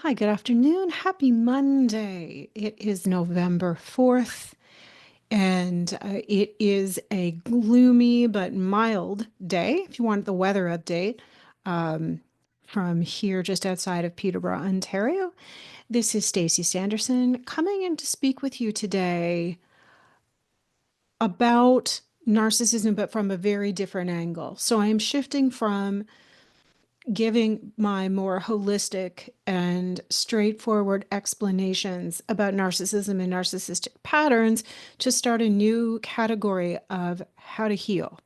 Hi, good afternoon. Happy Monday. It is November 4th, and it is a gloomy but mild day, if you want the weather update, um, from here just outside of Peterborough, Ontario. This is Stacey Sanderson coming in to speak with you today about narcissism, but from a very different angle. So I am shifting from giving my more holistic and straightforward explanations about narcissism and narcissistic patterns to start a new category of how to heal,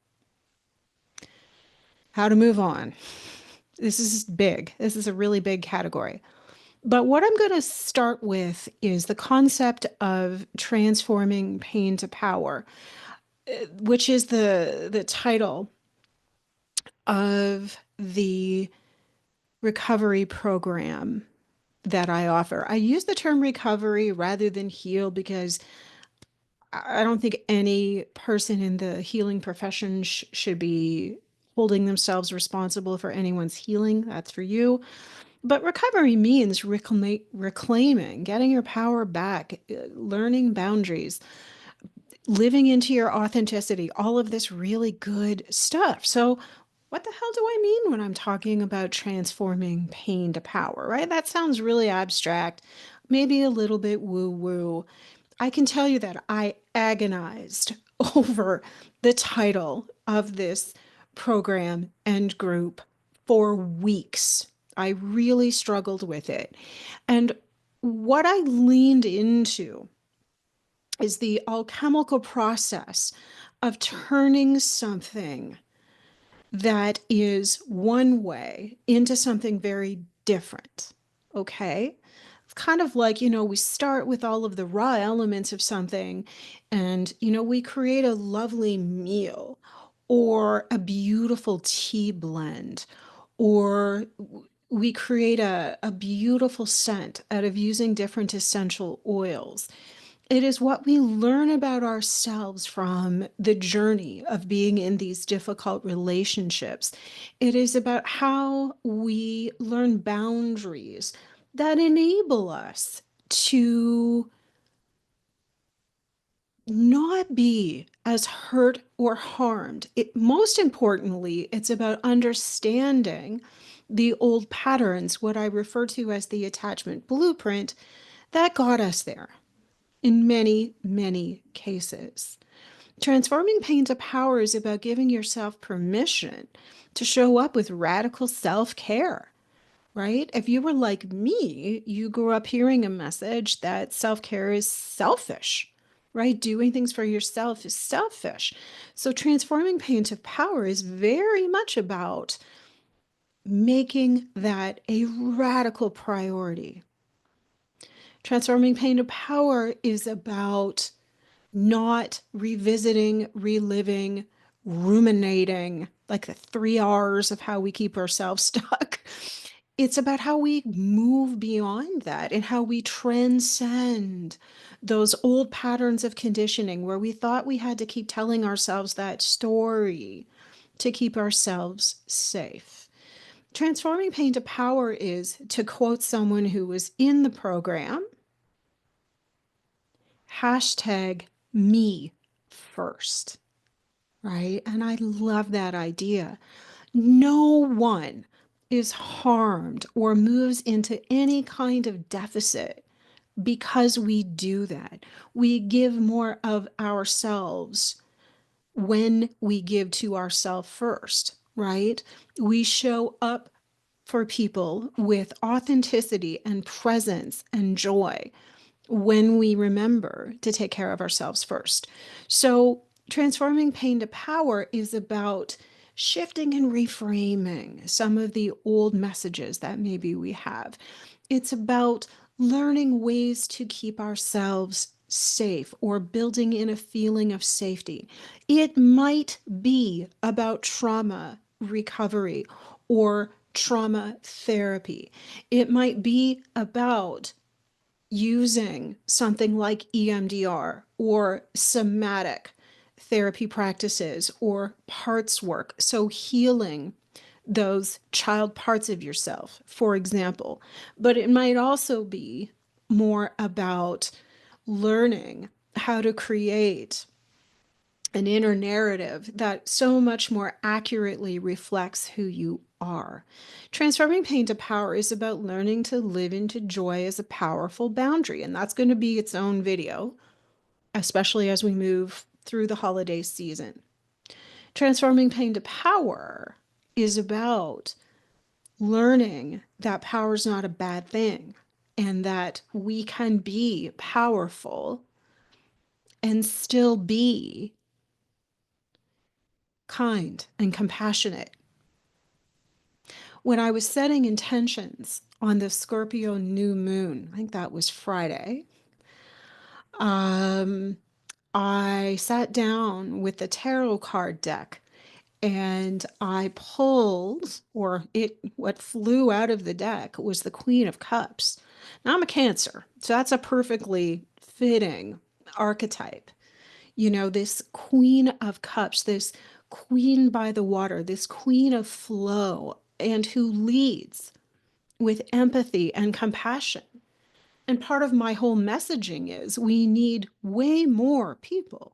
how to move on. This is big. This is a really big category. But what I'm going to start with is the concept of transforming pain to power, which is the title of the recovery program that I offer. I use the term recovery rather than heal because I don't think any person in the healing profession should be holding themselves responsible for anyone's healing. That's for you. But recovery means reclaiming, getting your power back, learning boundaries, living into your authenticity, all of this really good stuff. So, what the hell do I mean when I'm talking about transforming pain to power, right? That sounds really abstract, maybe a little bit woo woo. I can tell you that I agonized over the title of this program and group for weeks. I really struggled with it. And what I leaned into is the alchemical process of turning something that is one way into something very different. Okay? It's kind of like, we start with all of the raw elements of something and, we create a lovely meal or a beautiful tea blend or we create a beautiful scent out of using different essential oils. It is what we learn about ourselves from the journey of being in these difficult relationships. It is about how we learn boundaries that enable us to not be as hurt or harmed. Most importantly, it's about understanding the old patterns, what I refer to as the attachment blueprint, that got us there in many, many cases. Transforming pain to power is about giving yourself permission to show up with radical self care, right? If you were like me, you grew up hearing a message that self care is selfish, right? Doing things for yourself is selfish. So, transforming pain to power is very much about making that a radical priority. Transforming pain to power is about not revisiting, reliving, ruminating, like the 3 R's of how we keep ourselves stuck. It's about how we move beyond that and how we transcend those old patterns of conditioning where we thought we had to keep telling ourselves that story to keep ourselves safe. Transforming pain to power is, to quote someone who was in the program, hashtag me first, right? And I love that idea. No one is harmed or moves into any kind of deficit because we do that. We give more of ourselves when we give to ourselves first, right? We show up for people with authenticity and presence and joy when we remember to take care of ourselves first. So, transforming pain to power is about shifting and reframing some of the old messages that maybe we have. It's about learning ways to keep ourselves safe or building in a feeling of safety. It might be about trauma recovery or trauma therapy. It might be about using something like EMDR or somatic therapy practices or parts work. So, healing those child parts of yourself, for example. But it might also be more about learning how to create an inner narrative that so much more accurately reflects who you are. Transforming pain to power is about learning to live into joy as a powerful boundary, and that's going to be its own video, especially as we move through the holiday season. Transforming pain to power is about learning that power is not a bad thing and that we can be powerful and still be kind and compassionate. When I was setting intentions on the Scorpio new moon, I think that was Friday, um, I sat down with the tarot card deck and I pulled, or what flew out of the deck was the Queen of Cups. Now I'm a Cancer, so that's a perfectly fitting archetype. You know, this Queen of Cups, this queen by the water, this queen of flow, and who leads with empathy and compassion. And part of my whole messaging is we need way more people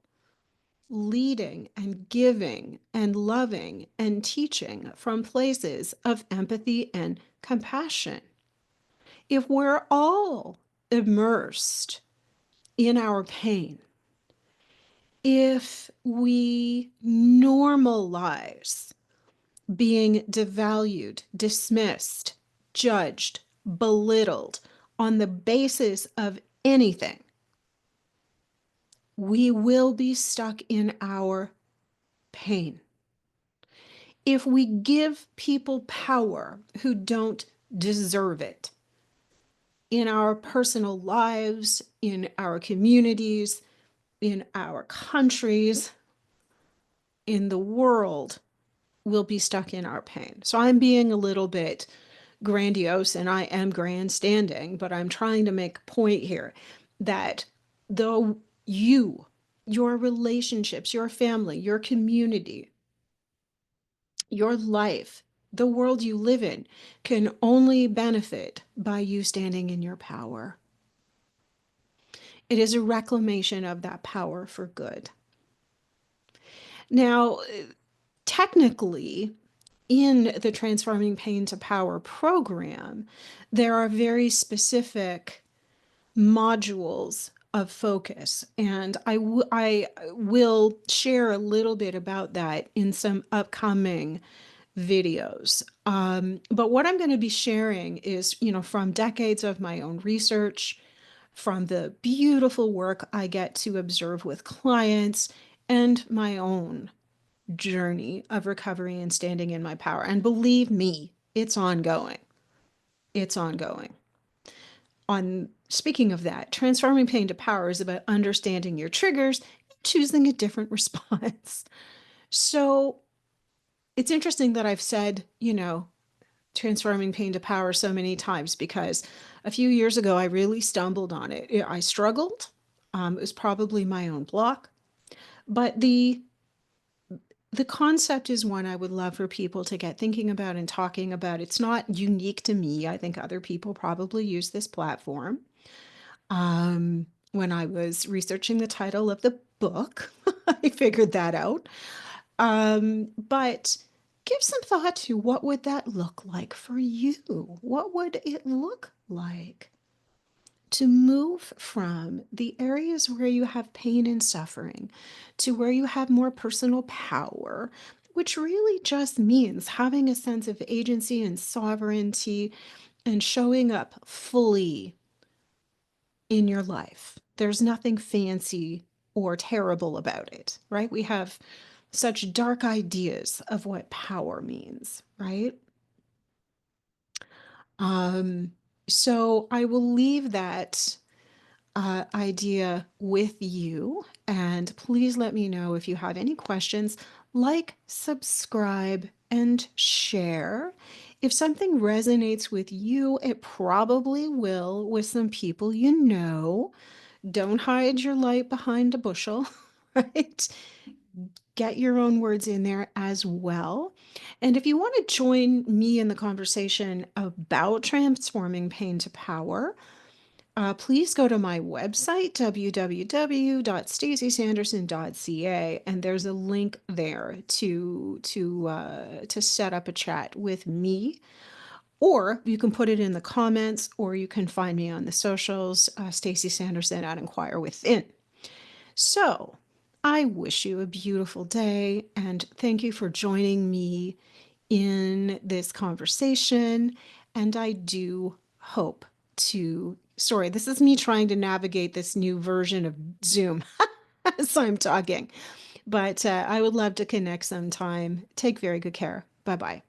leading and giving and loving and teaching from places of empathy and compassion. If we're all immersed in our pain, if we normalize being devalued, dismissed, judged, belittled on the basis of anything, we will be stuck in our pain. If we give people power who don't deserve it in our personal lives, in our communities, in our countries, in the world, we'll be stuck in our pain. So I'm being a little bit grandiose and I am grandstanding, but I'm trying to make a point here that though your relationships, your family, your community, your life, the world you live in can only benefit by you standing in your power. It is a reclamation of that power for good. Now, technically, in the Transforming Pain to Power program, there are very specific modules of focus. And I will share a little bit about that in some upcoming videos. But what I'm going to be sharing is, from decades of my own research, from the beautiful work I get to observe with clients, and my own journey of recovery and standing in my power. And believe me, it's ongoing. It's ongoing. On speaking of that, transforming pain to power is about understanding your triggers, choosing a different response. So it's interesting that I've said, transforming pain to power so many times because a few years ago, I really stumbled on it. I struggled. It was probably my own block. But the concept is one I would love for people to get thinking about and talking about. It's not unique to me. I think other people probably use this platform. When I was researching the title of the book, I figured that out. But give some thought to what would that look like for you? What would it look like to move from the areas where you have pain and suffering to where you have more personal power, which really just means having a sense of agency and sovereignty and showing up fully in your life. There's nothing fancy or terrible about it, right? We have such dark ideas of what power means, right? Um, so I will leave that idea with you, and please let me know if you have any questions. Like, subscribe, and share. If something resonates with you, it probably will with some people you know. Don't hide your light behind a bushel, right? Get your own words in there as well. And if you want to join me in the conversation about transforming pain to power, please go to my website, www.stacysanderson.ca, and there's a link there to set up a chat with me. Or you can put it in the comments, or you can find me on the socials, Stacy Sanderson at Inquire Within. So I wish you a beautiful day, and thank you for joining me in this conversation. And I do hope to, sorry, this is me trying to navigate this new version of Zoom as I'm talking, but I would love to connect sometime. Take very good care. Bye bye.